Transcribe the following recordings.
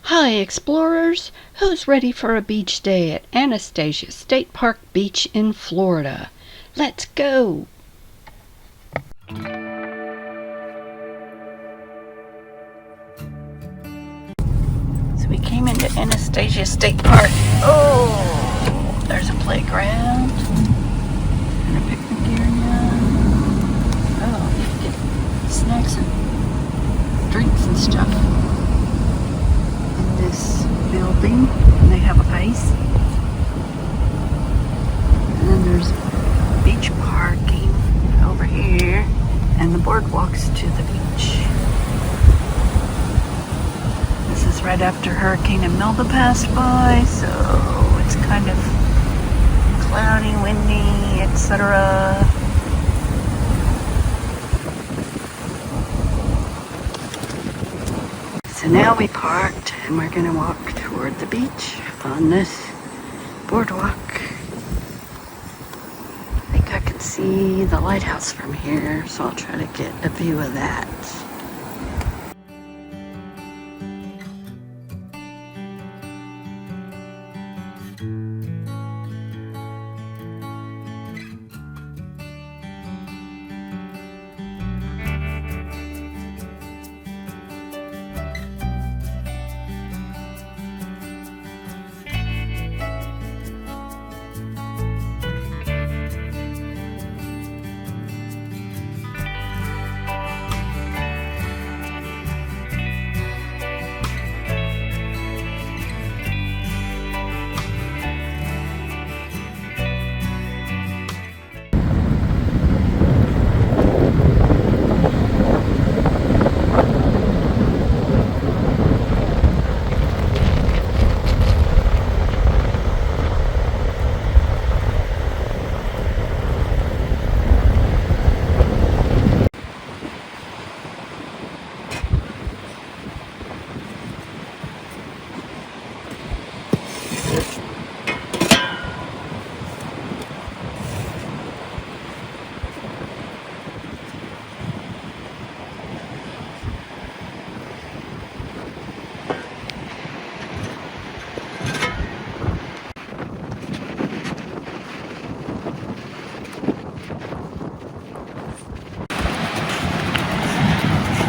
Hi, explorers! Who's ready for a beach day at Anastasia State Park Beach in Florida? Let's go! So we came into Anastasia State Park. Oh, there's a playground and a picnic area. Oh, you can get snacks and drinks and stuff in this building. And they have ice. And then there's beach parking over here and the boardwalks to the beach. This is right after Hurricane Imelda passed by, so it's kind of cloudy, windy, etc. So now we parked and we're going to walk toward the beach on this boardwalk. I think I can see the lighthouse from here, so I'll try to get a view of that.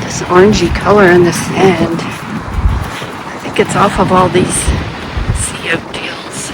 This orangey color in the sand. I think it's off of all these sea oak deals.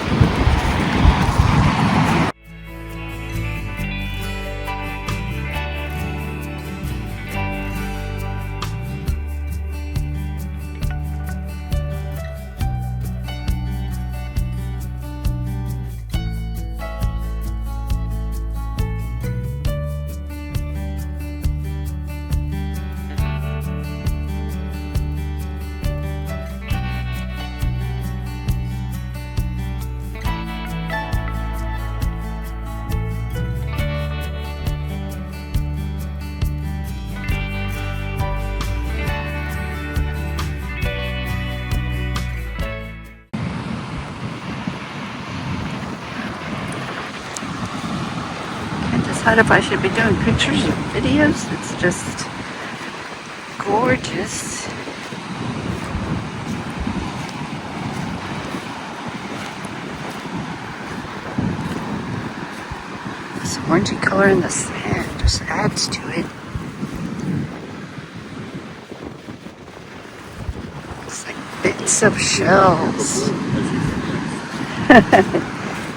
Decide if I should be doing pictures or videos. It's just gorgeous. This orangey color in the sand just adds to it. It's like bits of shells.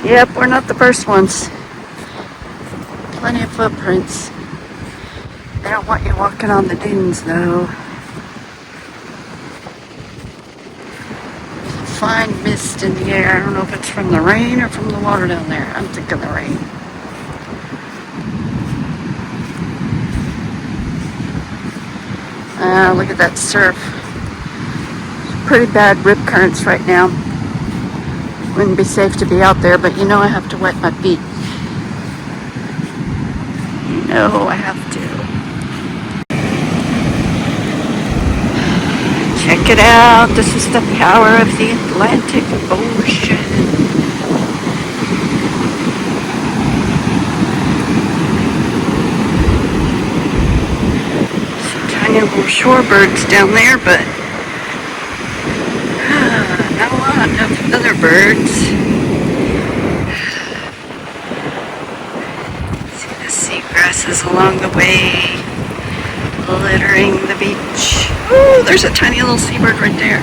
Yep, we're not the first ones. Plenty of footprints. They don't want you walking on the dunes though. There's a fine mist in the air. I don't know if it's from the rain or from the water down there. I'm thinking the rain. Look at that surf. Pretty bad rip currents right now. Wouldn't be safe to be out there, but you know I have to wet my feet. No, I have to. Check it out. This is the power of the Atlantic Ocean. Some tiny little shorebirds down there, but Other birds. See the seagrasses along the way, littering the beach. Oh, there's a tiny little seabird right there.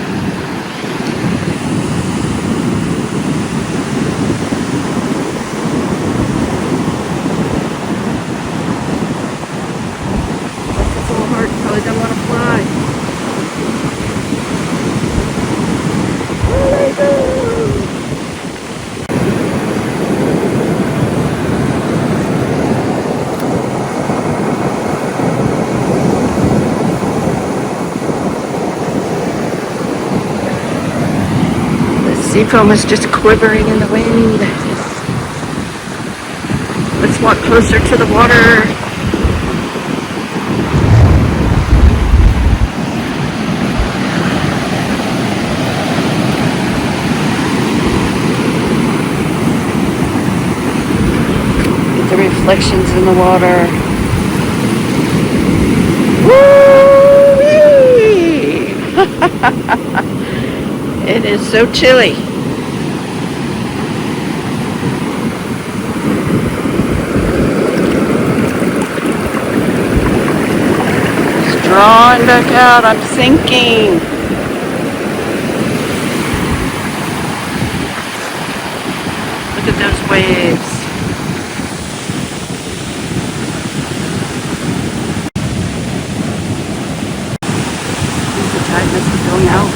It's a little hard, probably doesn't want to fly. Oh, there you go. Sea foam is just quivering in the wind. Let's walk closer to the water. Get the reflections in the water. Woo-wee! It is so chilly. It's drawing back out. I'm sinking. Look at those waves. The tide must be going out.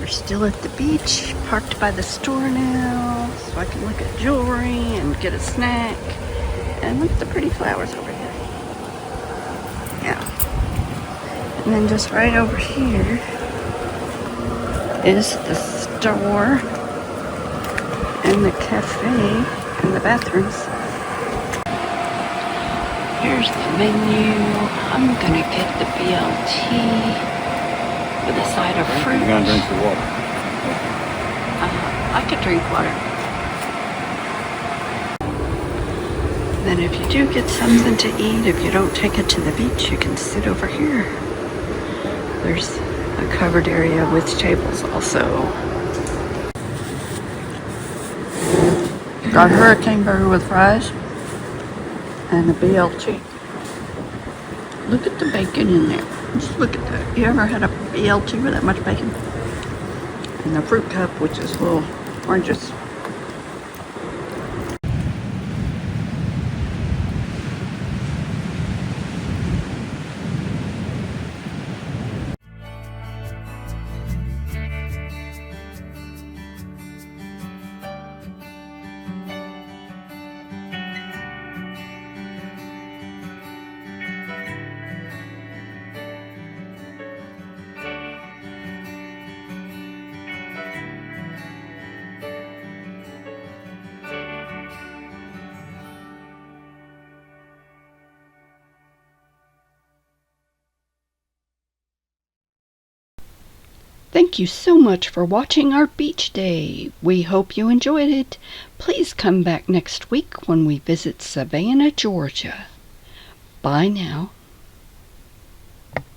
We're still at the beach, parked by the store now, so I can look at jewelry and get a snack. And look at the pretty flowers over here. Yeah. And then just right over here is the store and the cafe and the bathrooms. Here's the menu. I'm gonna get the BLT with a side of fruit. You're gonna drink your water. I could drink water. Then if you do get something to eat, if you don't take it to the beach, you can sit over here. There's a covered area with tables also. Got hurricane burger with fries and a BLT. Look at the bacon in there. Just look at that. You ever had a BLT with that much bacon? And the fruit cup, which is little oranges. Thank you so much for watching our beach day. We hope you enjoyed it. Please come back next week when we visit Savannah, Georgia. Bye now.